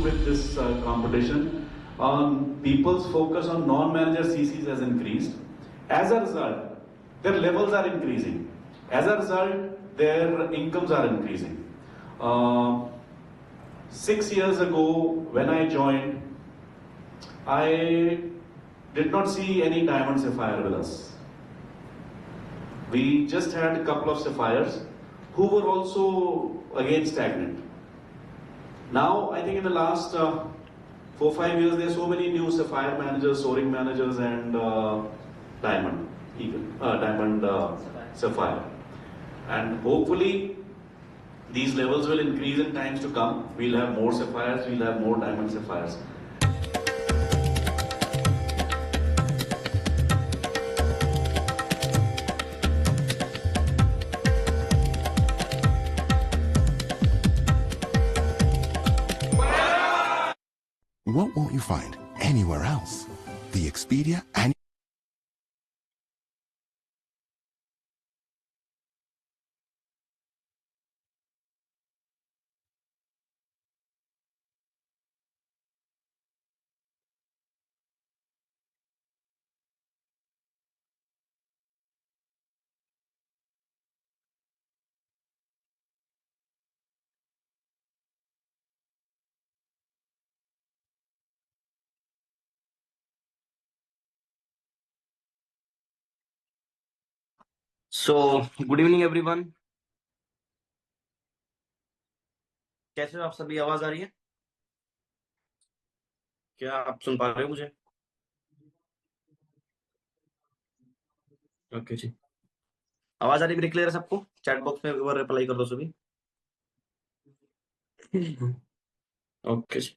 with this competition. People's focus on non-manager CCs has increased. As a result, their levels are increasing. As a result, their incomes are increasing. 6 years ago, when I joined, I did not see any diamond sapphire with us. We just had a couple of sapphires who were also again stagnant. Now, I think in the last 4-5 years, there are so many new sapphire managers, soaring managers, and diamond, even diamond sapphire. And hopefully, these levels will increase in times to come. We'll have more sapphires, we'll have more diamond sapphires. What won't you find anywhere else? The Expedia Annual. So good evening everyone. कैसे हो आप सभी? आवाज आ रही है? क्या आप सुन पा रहे हो मुझे? ओके जी, आवाज आ रही है क्लियर है सबको? चैट बॉक्स में एक बार रिप्लाई कर दो सभी। ओके जी,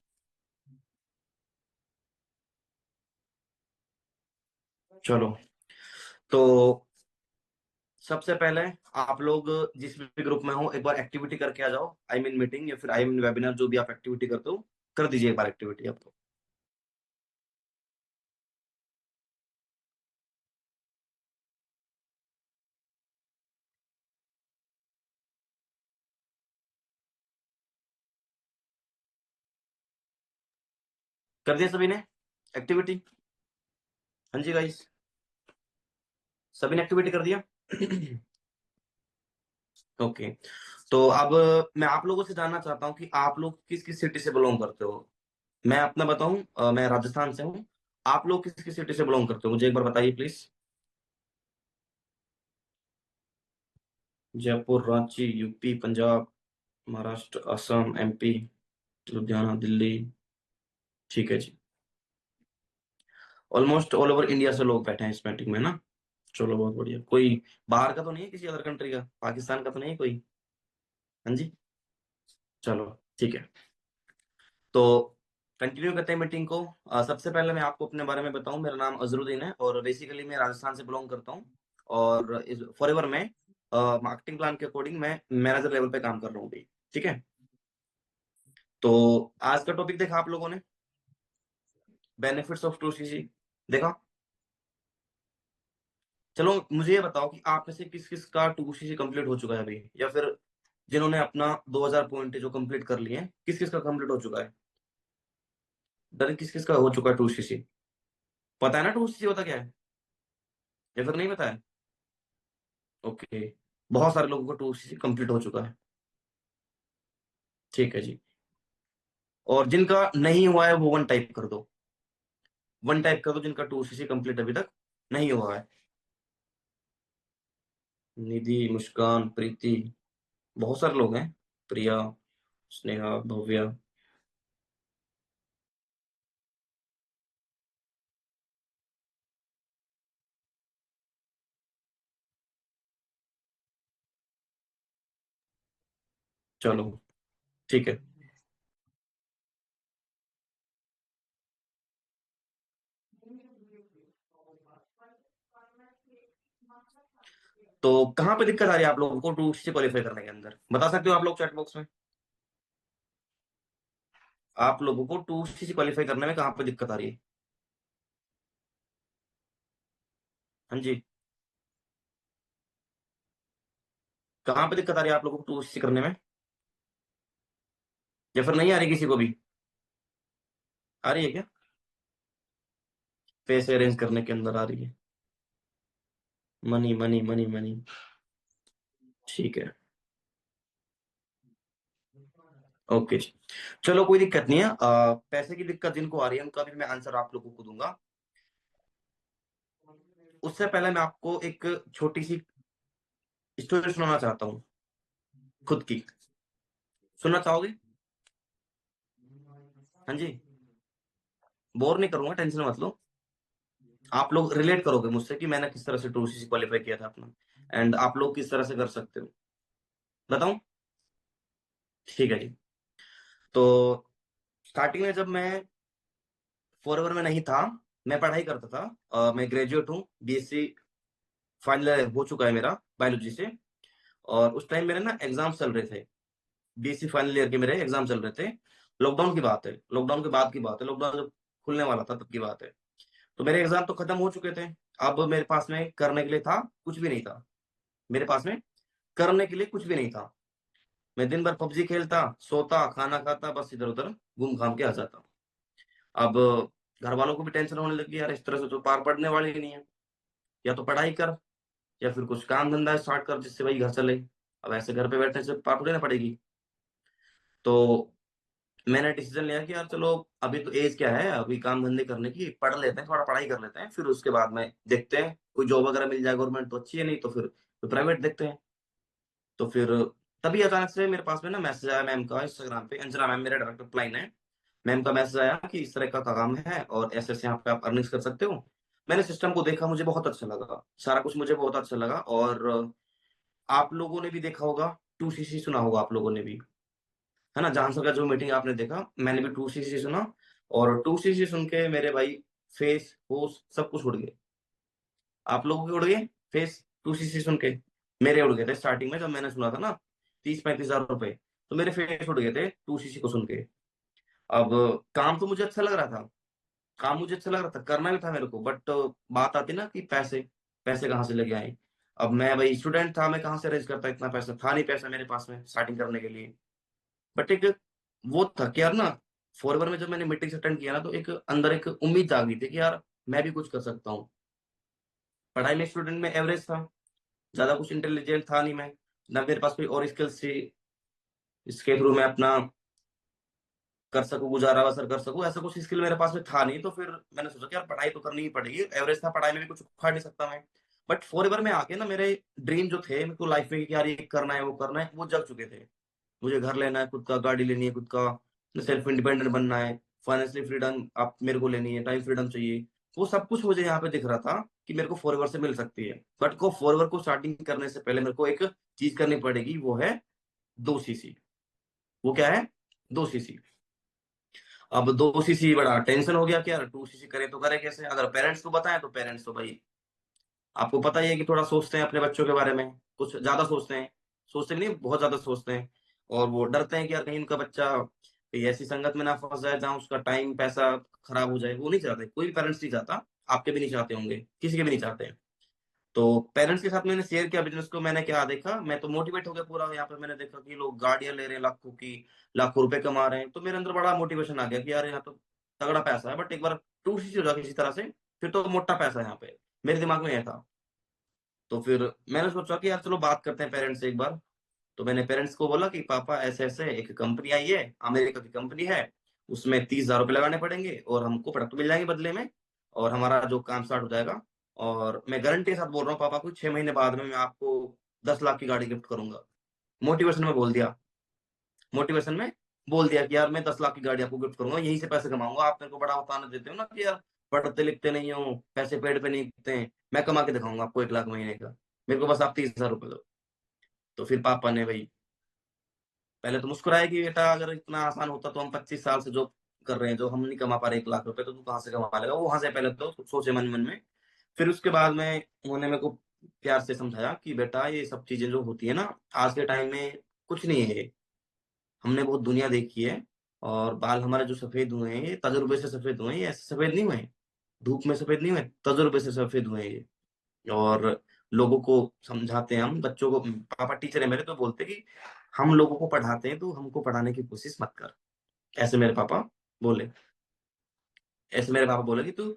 चलो। तो सबसे पहले आप लोग जिस भी ग्रुप में हो एक बार एक्टिविटी करके आ जाओ। आई मीन मीटिंग या फिर आई मीन वेबिनार, जो भी आप एक्टिविटी करते हो कर दीजिए एक बार एक्टिविटी आपको। कर दिया सभी ने एक्टिविटी? हाँ जी गाइस, सभी ने एक्टिविटी कर दिया? ओके। तो अब मैं आप लोगों से जानना चाहता हूँ कि आप लोग किस किस सिटी से बिलोंग करते हो। मैं अपना बताऊं, मैं राजस्थान से हूँ। आप लोग किस किस सिटी से बिलोंग करते हो मुझे एक बार बताइए please. Jaipur, Ranchi, UP, Punjab, Maharashtra, Assam, MP, Ludhiana, Delhi. ठीक है जी, ऑलमोस्ट ऑल ओवर इंडिया से लोग बैठे हैं इस मीटिंग में ना। चलो बहुत बढ़िया। कोई बाहर का तो नहीं है, किसी अदर कंट्री का, पाकिस्तान का तो नहीं है कोई? हाँ जी, चलो ठीक है। तो कंटिन्यू करते हैं मीटिंग को। सबसे पहले मैं आपको अपने बारे में बताऊं, मेरा नाम अजरुद्दीन है और बेसिकली मैं राजस्थान से बिलोंग करता हूं। और फॉर एवर में मार्केटिंग प्लान के अकॉर्डिंग मैं मैनेजर लेवल पे काम कर रहा हूँ अभी। ठीक है, तो आज का टॉपिक देखा आप लोगों ने, बेनिफिट्स ऑफ 2CC देखा? चलो मुझे ये बताओ कि आप में से किस किस का 2CC कंप्लीट हो चुका है अभी, या फिर जिन्होंने अपना 2000 पॉइंट जो कंप्लीट कर लिए हैं, किस किस का कंप्लीट हो चुका है? डर किस किस का हो चुका है 2CC? पता है ना 2CC होता क्या है, या फिर नहीं पता है? ओके, बहुत सारे लोगों का 2CC कंप्लीट हो चुका है। ठीक है जी, और जिनका नहीं हुआ है वो वन टाइप कर दो। वन टाइप कर दो जिनका 2CC कंप्लीट अभी तक नहीं हुआ है। निधि, मुस्कान, प्रीति, बहुत सारे लोग हैं। प्रिया, स्नेहा, भव्या। चलो ठीक है, तो कहाँ पे दिक्कत आ रही है आप लोगों को 2CC क्वालिफाई करने के अंदर? बता सकते हो आप लोग चैट बॉक्स में? आप लोगों को 2CC क्वालिफाई करने में कहाँ पे दिक्कत आ रही है? हाँ जी, कहाँ पे दिक्कत आ रही है आप लोगों को 2CC करने में, या फिर नहीं आ रही किसी को भी? आ रही है क्या? पैसे अरेंज करने के अंदर आ रही है। Money money money money. ठीक है, ओके जी। चलो कोई दिक्कत नहीं है। पैसे की दिक्कत जिनको आ रही है उनका भी मैं आंसर आप लोगों को दूंगा। उससे पहले मैं आपको एक छोटी सी स्टोरी सुनाना चाहता हूँ, खुद की। सुनना चाहोगे? हाँ जी, बोर नहीं करूंगा, टेंशन मत लो। आप लोग रिलेट करोगे मुझसे कि मैंने किस तरह से 2CC क्वालिफाई किया था अपना, एंड आप लोग किस तरह से कर सकते हो। बताऊं? ठीक है जी। तो स्टार्टिंग में जब मैं फॉरएवर में नहीं था, मैं पढ़ाई करता था। मैं ग्रेजुएट हूँ, BSc फाइनल हो चुका है मेरा बायोलॉजी से। और उस टाइम मेरे ना एग्जाम चल रहे थे, BSc फाइनल ईयर के मेरे एग्जाम चल रहे थे। लॉकडाउन की बात है, लॉकडाउन के बाद की बात है, लॉकडाउन जब खुलने वाला था तब की बात है। तो मेरे एग्जाम तो खत्म हो चुके थे। अब मेरे पास में करने के लिए था कुछ भी नहीं था। मेरे पास में करने के लिए कुछ भी नहीं था। मैं दिन भर पबजी खेलता, सोता, खाना खाता, बस इधर उधर घूम घाम के आ जाता। अब घर वालों को भी टेंशन होने लगी, यार इस तरह से तो पार पड़ने वाली ही नहीं है। या तो पढ़ाई कर, या फिर कुछ काम धंधा स्टार्ट कर जिससे भाई घर चले। अब ऐसे घर पे बैठने से पार थोड़ी ना पड़ेगी। तो मैंने डिसीजन लिया कि यार चलो, अभी तो एज क्या है अभी काम धंधे करने की, पढ़ लेते हैं, थोड़ा पढ़ाई कर लेते हैं, फिर उसके बाद में देखते हैं कोई जॉब वगैरह मिल जाए गवर्नमेंट तो अच्छी है, नहीं तो फिर प्राइवेट देखते हैं। तो फिर तभी अचानक से मेरे पास में ना मैसेज आया मैम का इंस्टाग्राम पे। अंजना मैम मेरे डायरेक्टर अपलाइन है। मैम का मैसेज आया कि इस तरह का काम है और ऐसे ऐसे यहाँ पे आप अर्निंग्स कर सकते हो। मैंने सिस्टम को देखा, मुझे बहुत अच्छा लगा, सारा कुछ मुझे बहुत अच्छा लगा। और आप लोगों ने भी देखा होगा, 2CC सुना होगा आप लोगों ने भी, है ना? जहां का जो मीटिंग आपने देखा, मैंने भी 2CC सुना। और 2CC सुन के मेरे भाई फेस होश सब कुछ उड़ गए। आप लोगों के उड़ गए फेस 2CC सुन के? मेरे उड़ गए थे स्टार्टिंग में, जब मैंने सुना था ना 30-35 हजार रुपए, तो मेरे फेस उड़ गए थे 2CC को सुन के। अब काम तो मुझे अच्छा लग रहा था, काम मुझे अच्छा लग रहा था, करना भी था मेरे को, बट बात आती ना कि पैसे, पैसे कहाँ से लेके आए। अब मैं भाई स्टूडेंट था, मैं कहाँ से अरेंज करता, इतना पैसा था नहीं पैसा मेरे पास में स्टार्टिंग करने के लिए। बट एक वो था कि यार ना, फॉरवर में जब मैंने मीटिंग अटेंड किया ना, तो एक अंदर एक उम्मीद जागी थी कि यार मैं भी कुछ कर सकता हूँ। पढ़ाई में स्टूडेंट में एवरेज था, ज्यादा कुछ इंटेलिजेंट था नहीं मैं, ना मेरे पास कोई और स्किल्स थी इसके थ्रू मैं अपना कर सकूं, गुजारा बसर कर सकूं, ऐसा कुछ स्किल मेरे पास में था नहीं। तो फिर मैंने सोचा कि यार पढ़ाई तो करनी ही पड़ेगी, एवरेज था पढ़ाई में भी कुछ उखाड़ नहीं सकता मैं। बट फॉरएवर में आके ना मेरे ड्रीम जो थे मेरे को लाइफ में कि यार ये करना है वो करना है, वो जग चुके थे। मुझे घर लेना है खुद का, गाड़ी लेनी है खुद का, सेल्फ इंडिपेंडेंट बनना है, फाइनेंशियली फ्रीडम आप मेरे को लेनी है, टाइम फ्रीडम चाहिए। वो सब कुछ मुझे यहाँ पे दिख रहा था कि मेरे को फॉरएवर से मिल सकती है। बट को फॉरएवर को स्टार्टिंग करने से पहले मेरे को एक चीज करनी पड़ेगी, वो है 2CC। वो क्या है? 2CC। अब 2CC बड़ा टेंशन हो गया कि यार 2CC करे तो करे कैसे? अगर पेरेंट्स को बताएं तो पेरेंट्स तो भाई आपको पता ही है कि थोड़ा सोचते हैं अपने बच्चों के बारे में, कुछ ज्यादा सोचते हैं। सोचते भी नहीं, बहुत ज्यादा सोचते हैं। और वो डरते हैं कि यार कहीं उनका बच्चा कहीं ऐसी संगत में ना फंस जाए जहां उसका टाइम पैसा खराब हो जाए। वो नहीं चाहते, कोई भी पेरेंट्स नहीं चाहता, आपके भी नहीं चाहते होंगे, किसी के भी नहीं चाहते। तो पेरेंट्स के साथ मैंने शेयर किया बिजनेस को, मैंने क्या देखा, मैं तो मोटिवेट हो गया पूरा। यहाँ पे मैंने देखा कि लोग गाड़ियां ले रहे हैं लाखों की, लाखों रुपए कमा रहे हैं, तो मेरे अंदर बड़ा मोटिवेशन आ गया कि यार यहाँ तो तगड़ा पैसा है। बट एक बार 2CC हो जाए किसी तरह से, फिर तो मोटा पैसा है यहाँ पे, मेरे दिमाग में यह था। तो फिर मैंने सोचा कि यार चलो बात करते हैं पेरेंट्स से एक बार। तो मैंने पेरेंट्स को बोला कि पापा ऐसे ऐसे एक कंपनी आई है, अमेरिका की कंपनी है, उसमें 30 हजार रुपये लगाने पड़ेंगे और हमको प्रोडक्ट मिल जाएंगे बदले में, और हमारा जो काम स्टार्ट हो जाएगा। और मैं गारंटी के साथ बोल रहा हूँ पापा को, 6 महीने बाद में मैं आपको 10 लाख की गाड़ी गिफ्ट करूंगा। मोटिवेशन में बोल दिया, मोटिवेशन में बोल दिया कि यार मैं 10 लाख की गाड़ी आपको गिफ्ट करूंगा, यहीं से पैसे कमाऊंगा। आप मेरे को बड़ा ताना देते हो ना कि यार पढ़ते लिखते नहीं हो, पैसे पेड़ पे नहीं दिखते हैं, मैं कमा के दिखाऊंगा आपको 1 लाख महीने का, मेरे को बस आप 30 हजार रुपये दो। तो फिर पापा ने भाई पहले तो मुस्कुराए कि बेटा अगर इतना आसान होता तो हम 25 साल से जो कर रहे हैं, जो हम नहीं कमा पा रहे 1 लाख रुपए, तो तू कहाँ से कमा लेगा? वो वहां से पहले तो सोचे मन मन में। फिर उसके बाद में उन्होंने मेरे को प्यार से समझाया कि बेटा ये सब चीजें जो होती है ना आज के टाइम में, कुछ नहीं है ये। हमने बहुत दुनिया देखी है, और बाल हमारे जो सफेद हुए हैं ये तजुर्बे से सफेद हुए हैं, ये ऐसे सफेद नहीं हुए हैं, धूप में सफेद नहीं हुए, तजुर्बे से सफेद हुए हैं ये। और लोगों को समझाते हैं हम बच्चों को, पापा टीचर है मेरे, तो बोलते कि हम लोगों को पढ़ाते हैं तो हमको पढ़ाने की कोशिश मत कर, ऐसे मेरे पापा बोले। ऐसे मेरे पापा बोले कि तू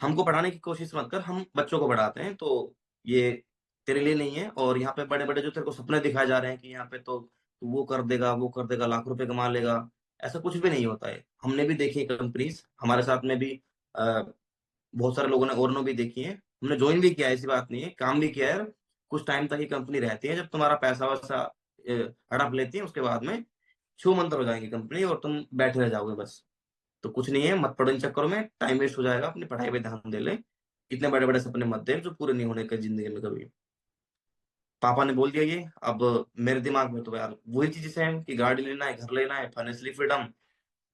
हमको पढ़ाने की कोशिश मत कर, हम बच्चों को पढ़ाते हैं, तो ये तेरे लिए नहीं है। और यहाँ पे बड़े बड़े जो तेरे को सपने दिखाए जा रहे हैं कि यहाँ पे तो तू वो कर देगा, वो कर देगा, लाख रुपए कमा लेगा, ऐसा कुछ भी नहीं होता है। हमने भी देखी कंपनीज, हमारे साथ में भी बहुत सारे लोगों ने और ने भी देखी है, हमने ज्वाइन भी किया है, ऐसी बात नहीं है, काम भी किया है। कुछ टाइम तक ही कंपनी रहती है, जब तुम्हारा पैसा वैसा हड़प लेती है, उसके बाद में छू मंतर हो जाएगी कंपनी और तुम बैठे रह जाओगे बस। तो कुछ नहीं है, मत पड़ो इन चक्करों में, टाइम वेस्ट हो जाएगा, अपनी पढ़ाई पे ध्यान दे ले। इतने बड़े बड़े सपने मत देख जो पूरे नहीं होने के जिंदगी में कभी। पापा ने बोल दिया ये। अब मेरे दिमाग में तो यार वही चीजें सेम कि गाड़ी लेना है, घर लेना है, फाइनेंशियली फ्रीडम,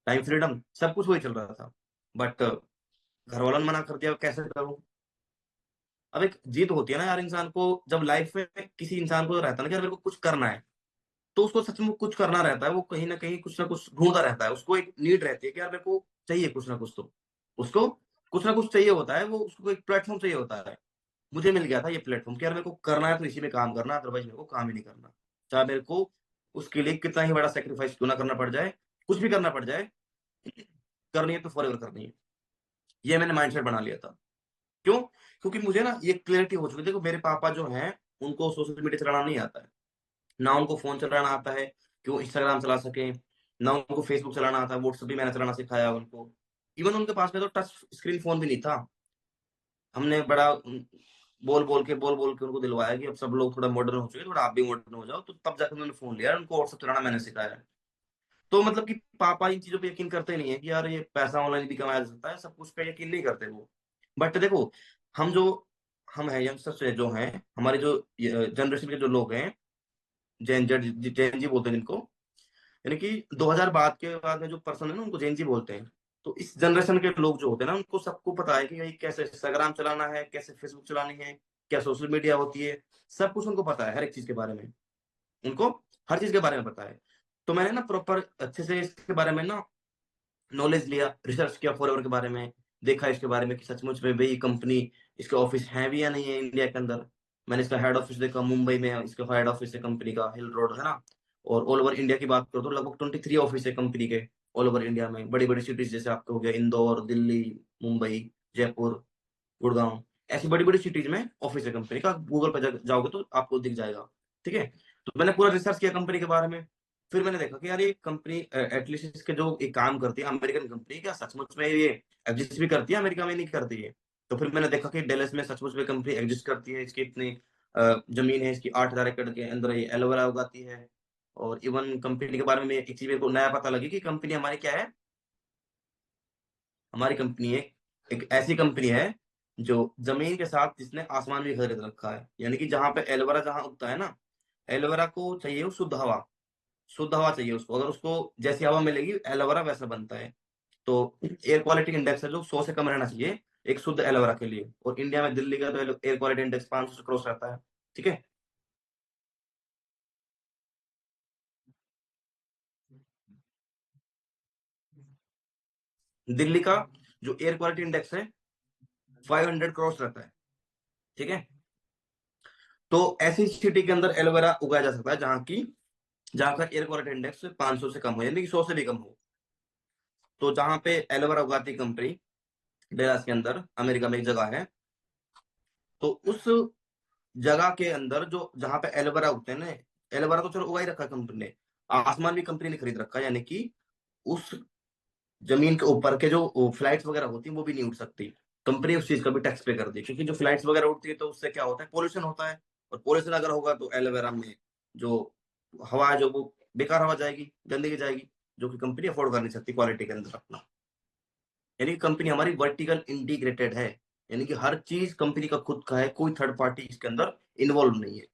टाइम फ्रीडम, सब कुछ वही चल रहा था। बट घर वालों ने मना कर दिया, कैसे करूं। अब एक जीत होती है ना यार इंसान को, जब लाइफ में किसी इंसान को रहता है ना कि यार मेरे को कुछ करना है, तो उसको सच में कुछ करना रहता है, वो कहीं ना कुछ ढूंढता रहता है, उसको एक नीड रहती है कि यार मेरे को चाहिए कुछ ना कुछ, तो उसको कुछ ना कुछ चाहिए होता है, वो उसको एक प्लेटफॉर्म चाहिए होता है। मुझे मिल गया था ये प्लेटफॉर्म कि यार मेरे को करना है तो इसी में काम करना है, अदरवाइज मेरे को काम ही नहीं करना। चाहे मेरे को उसके लिए कितना ही बड़ा सेक्रीफाइस क्यों ना करना पड़ जाए, कुछ भी करना पड़ जाए, करनी है तो फॉरएवर करनी है। ये मैंने माइंडसेट बना लिया था। क्यों? क्योंकि मुझे ना ये क्लियरिटी हो चुकी थी। देखो मेरे पापा जो हैं, उनको सोशल मीडिया चलाना नहीं आता है, ना उनको फोन चलाना आता है कि वो इंस्टाग्राम चला सके, ना उनको फेसबुक चलाना आता है, व्हाट्सएप भी मैंने चलाना सिखाया उनको। इवन उनके पास में तो टच स्क्रीन फोन भी नहीं था। हमने बड़ा बोल बोल के उनको दिलवाया कि अब सब लोग थोड़ा मॉडर्न हो चुके हैं, थोड़ा आप भी मॉडर्न हो जाओ, तो तब जाकर उन्होंने फोन लिया, उनको व्हाट्सएप चलाना मैंने सिखाया। तो मतलब कि पापा इन चीजों पे यकीन करते नहीं है कि यार ये पैसा ऑनलाइन भी कमाया जा सकता है, सब कुछ पे यकीन नहीं करते वो। बट देखो, हम जो हम है यंगस्टर्स जो हैं, हमारे जो जनरेशन के जो लोग हैं, जेन जी बोलते हैं जिनको, यानी कि 2000 बाद में जो पर्सन है ना, उनको जेन जी बोलते हैं। तो इस जनरेशन के लोग जो होते हैं ना, उनको सबको पता है कि भाई कैसे इंस्टाग्राम चलाना है, कैसे फेसबुक चलानी है, क्या सोशल मीडिया होती है, सब कुछ उनको पता है, हर एक चीज के बारे में उनको हर चीज के बारे में पता है। तो मैंने ना प्रॉपर अच्छे से इसके बारे में ना नॉलेज लिया, रिसर्च किया फॉरएवर के बारे में, देखा इसके बारे में कि सचमुच में भाई कंपनी, इसके ऑफिस है भी या नहीं है इंडिया के अंदर। मैंने इसका हेड ऑफिस देखा, मुंबई में इसका हेड ऑफिस है कंपनी का, हिल रोड है ना। और ऑल ओवर इंडिया की बात करो तो लगभग 23 ऑफिस है कंपनी के ऑल ओवर इंडिया में, बड़ी बड़ी सिटीज जैसे आपको हो गया इंदौर, दिल्ली, मुंबई, जयपुर, गुड़गांव, ऐसी बड़ी बड़ी सिटीज में ऑफिस है कंपनी का। गूगल पर जाओगे तो आपको दिख जाएगा। ठीक है। तो मैंने पूरा रिसर्च किया कंपनी के बारे में। फिर मैंने देखा कि यार ये कंपनी एटलीस्ट इसके जो एक काम करती है, अमेरिकन कंपनी, क्या सचमुच में ये एग्जिस्ट भी करती है, अमेरिका में नहीं करती है। तो फिर मैंने देखा कि डेलस में सचमुच में कंपनी एग्जिस्ट करती है, इसकी इतनी जमीन है, इसकी 8000 एकड़ के अंदर ये एलोवेरा उगाती है। और इवन कंपनी के बारे में एक चीज मेरे को नया पता लगी कि कंपनी हमारी क्या है। हमारी कंपनी एक ऐसी कंपनी है जो जमीन के साथ जिसने आसमान भी खरीद रखा है, यानी कि जहां पे एलोवेरा जहां उगता है ना, एलोवेरा को चाहिए वो शुद्ध हवा, शुद्ध हवा चाहिए उसको। अगर उसको जैसी हवा मिलेगी एलोवेरा वैसा बनता है। तो एयर क्वालिटी इंडेक्स है जो 100 से कम रहना चाहिए एक शुद्ध एलोवेरा के लिए। और इंडिया में दिल्ली का तो एयर क्वालिटी इंडेक्स 500 से क्रॉस रहता है। ठीक है। दिल्ली का जो एयर क्वालिटी इंडेक्स है 500 क्रॉस रहता है। ठीक है। तो ऐसी सिटी के अंदर एलोवेरा उगाया जा सकता है जहां का एयर क्वालिटी इंडेक्स 500 से कम हो, यानी कि 100 से भी कम हो। तो जहां पे एलोवेरा उगाती कंपनी डेलास के अंदर, अमेरिका में एक जगह है, तो उस जगह के अंदर जो जहां पे एलोवेरा उगते हैं ना, एलोवेरा तो चलो उगा ही रखा कंपनी ने, आसमान भी कंपनी ने खरीद रखा है, यानी कि उस जमीन के ऊपर के जो फ्लाइट्स वगैरह होती है वो भी नहीं उड़ सकती। कंपनी उस चीज का भी टैक्स पे कर दी, क्योंकि जो फ्लाइट्स वगैरह उड़ती है तो उससे क्या होता है, पोल्यूशन होता है। और पोल्यूशन अगर होगा तो एलोवेरा में जो हवा है, जो वो बेकार हवा जाएगी, गंदगी जाएगी, जो कि कंपनी अफोर्ड कर नहीं सकती क्वालिटी के अंदर अपना। यानी कि कंपनी हमारी वर्टिकल इंटीग्रेटेड है, यानी कि हर चीज कंपनी का खुद का है, कोई थर्ड पार्टी इसके अंदर इन्वॉल्व नहीं है।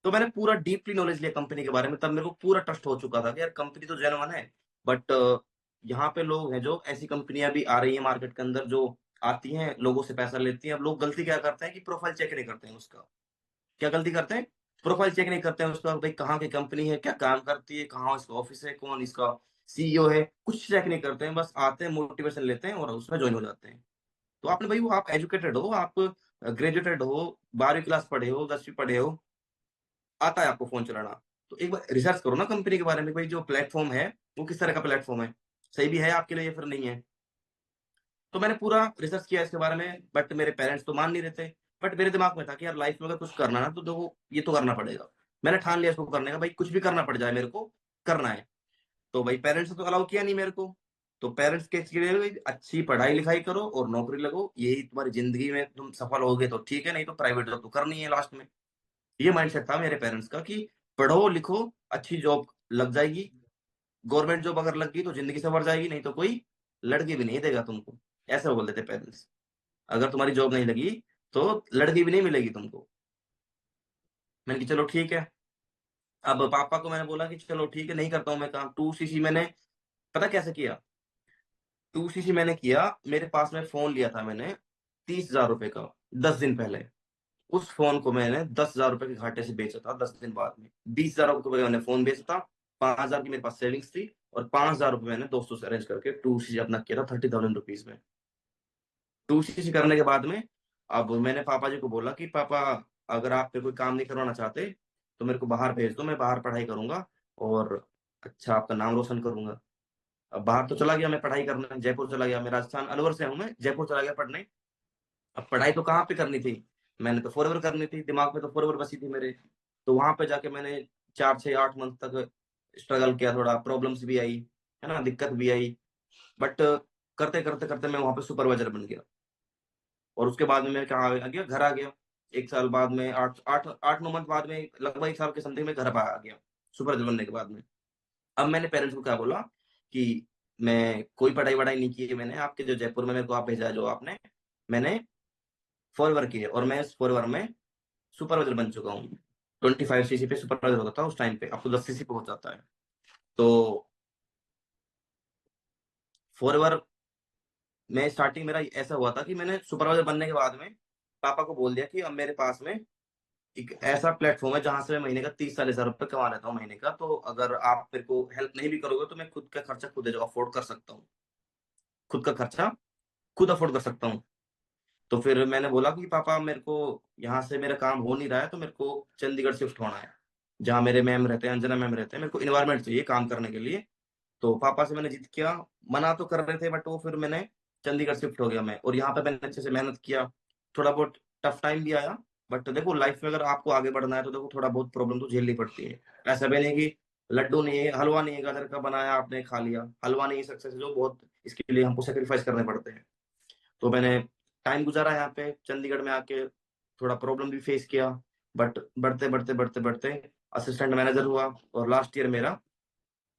तो मैंने पूरा डीपली नॉलेज लिया कंपनी के बारे में, तब मेरे को पूरा ट्रस्ट हो चुका था कि यार कंपनी तो जेन्युइन है। बट यहाँ पे लोग हैं, जो ऐसी कंपनियां भी आ रही है मार्केट के अंदर, जो आती हैं लोगों से पैसा लेती हैं। अब लोग गलती क्या करते हैं कि प्रोफाइल चेक नहीं करते हैं उसका। क्या गलती करते हैं? प्रोफाइल चेक नहीं करते हैं उसका, भाई कहाँ की कंपनी है, क्या काम करती है, कहाँ इसका ऑफिस है, कौन इसका सीईओ है, कुछ चेक नहीं करते हैं। बस आते हैं, मोटिवेशन लेते हैं और उसमें ज्वाइन हो जाते हैं। तो आपने भाई वो आप एजुकेटेड हो, आप ग्रेजुएटेड हो, 12वीं क्लास पढ़े हो, 10वीं पढ़े हो, आता है आपको फोन चलाना, तो एक बार रिसर्च करो ना कंपनी के बारे में, भाई जो प्लेटफॉर्म है वो किस तरह का प्लेटफॉर्म है, सही भी है आपके लिए या फिर नहीं है। तो मैंने पूरा रिसर्च किया इसके बारे में, बट मेरे पेरेंट्स तो मान नहीं रहे थे। बट मेरे दिमाग में था कि यार लाइफ में अगर कुछ करना ना तो देखो ये तो करना पड़ेगा। मैंने ठान लिया इसको करने का, भाई कुछ भी करना पड़ जाए मेरे को करना है। तो भाई पेरेंट्स ने तो अलाउ किया नहीं मेरे को। तो पेरेंट्स के लिए भाई अच्छी पढ़ाई लिखाई करो और नौकरी लगो, यही तुम्हारी जिंदगी में तुम सफल होगे तो ठीक है, नहीं तो प्राइवेट जॉब तो करनी है लास्ट में। ये माइंडसेट था मेरे पेरेंट्स का कि पढ़ो लिखो, अच्छी जॉब लग जाएगी, गवर्नमेंट जॉब अगर लग गई तो जिंदगी संवर जाएगी, नहीं तो कोई लड़की भी नहीं देगा तुमको। ऐसा बोल देते पेरेंट्स। अगर तुम्हारी जॉब नहीं लगी तो लड़की भी नहीं मिलेगी तुमको। मैंने कि चलो ठीक है। अब पापा को मैंने बोला कि चलो ठीक है, नहीं करता हूँ मैं काम। 2cc मैंने पता कैसे किया। 2cc मैंने किया, मेरे पास में फोन लिया था मैंने 30,000 रुपए का 10 दिन पहले। उस फोन को मैंने 10,000 रुपए के घाटे से बेचा था 10 दिन बाद में। 20,000 रुपए का मैंने फोन बेचा था। 5,000 की मेरे पास सेविंग्स थी और 5,000 रुपए मैंने दोस्तों से अरेंज करके 2cc अपना किया था 30,000 रुपीज में। 2cc करने के बाद में अब मैंने पापा जी को बोला कि पापा अगर आप मेरे कोई काम नहीं करवाना चाहते तो मेरे को बाहर भेज दो, मैं बाहर पढ़ाई करूंगा और अच्छा आपका नाम रोशन करूंगा। अब बाहर तो चला गया मैं पढ़ाई करने, जयपुर चला गया। मैं राजस्थान अलवर से हूँ, मैं जयपुर चला गया पढ़ने। अब पढ़ाई तो कहाँ पे करनी थी, मैंने तो फॉरएवर करनी थी, दिमाग में तो फॉरएवर बसी थी मेरे। तो वहां पे जाके मैंने 4 6 8 मंथ तक स्ट्रगल किया, थोड़ा प्रॉब्लम्स भी आई, है ना, दिक्कत भी आई। बट करते करते करते मैं वहां पे सुपरवाइजर बन गया। और उसके बाद में मैं कहाँ आ गया, घर आ गया। 1 साल बाद में, 8 8 9 मंथ बाद में, लगभग 1 साल के समथिंग में घर आ गया सुपरवाइजर बनने के बाद में। अब मैंने पेरेंट्स को क्या बोला कि मैं कोई पढ़ाई वढ़ाई नहीं की है मैंने, आपके जो जयपुर में मेरे को आप भेजा है जो आपने, मैंने फॉरवर्ड की है और मैं इस फॉरवर्ड में सुपरवाइजर बन चुका हूँ। 25cc पे सुपरवाइजर होता था उस टाइम पे, अब तो 10cc पे हो जाता है। तो फॉरवर्ड में स्टार्टिंग मेरा ऐसा हुआ था कि मैंने सुपरवाइजर बनने के बाद में पापा को बोल दिया कि अब मेरे पास में एक ऐसा प्लेटफॉर्म है जहां से मैं महीने का 30 40 हजार रुपए कमा लेता हूँ महीने का। तो अगर आप मेरे को हेल्प नहीं भी करोगे तो मैं खुद का खर्चा खुद अफोर्ड कर सकता हूँ, खुद का खर्चा खुद अफोर्ड कर सकता हूँ। तो फिर मैंने बोला कि पापा मेरे को यहाँ से मेरा काम हो नहीं रहा है तो मेरे को चंडीगढ़ शिफ्ट होना है, जहाँ मेरे मैम रहते हैं, अंजना मैम रहते हैं। मेरे को इन्वायरमेंट चाहिए काम करने के लिए। तो पापा से मैंने जिद किया, मना तो कर रहे थे बट वो फिर मैंने चंडीगढ़ शिफ्ट हो गया मैं, और यहाँ पे मैंने अच्छे से मेहनत किया। थोड़ा बहुत टफ टाइम भी आया, बट देखो लाइफ में अगर आपको आगे बढ़ना है तो देखो थोड़ा बहुत प्रॉब्लम तो झेलनी पड़ती है। ऐसा भी नहीं कि लड्डू नहीं है, हलवा नहीं है गाजर का बनाया आपने खा लिया, हलवा नहीं है सक्सेस, जो बहुत इसके लिए हमको सेक्रीफाइस करने पड़ते हैं। तो मैंने टाइम गुजारा यहाँ पे चंडीगढ़ में आके, थोड़ा प्रॉब्लम भी फेस किया। बट बढ़ते बढ़ते बढ़ते बढ़ते असिस्टेंट मैनेजर हुआ और लास्ट ईयर मेरा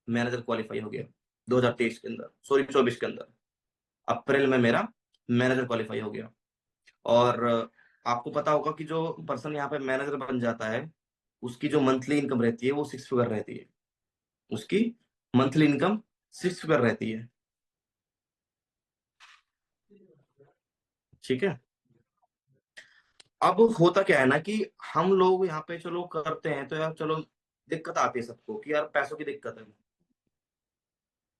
मैनेजर क्वालिफाई हो गया 2023 के अंदर, सॉरी 24 के अंदर। अप्रैल में मेरा मैनेजर क्वालिफाई हो गया। और आपको पता होगा कि जो पर्सन यहाँ पे मैनेजर बन जाता है उसकी जो मंथली इनकम रहती है वो 6 फिगर रहती है। उसकी मंथली इनकम 6 फिगर रहती है। ठीक है। अब होता क्या है ना कि हम लोग यहाँ पे चलो करते हैं तो यार चलो दिक्कत आती है सबको कि यार पैसों की दिक्कत है।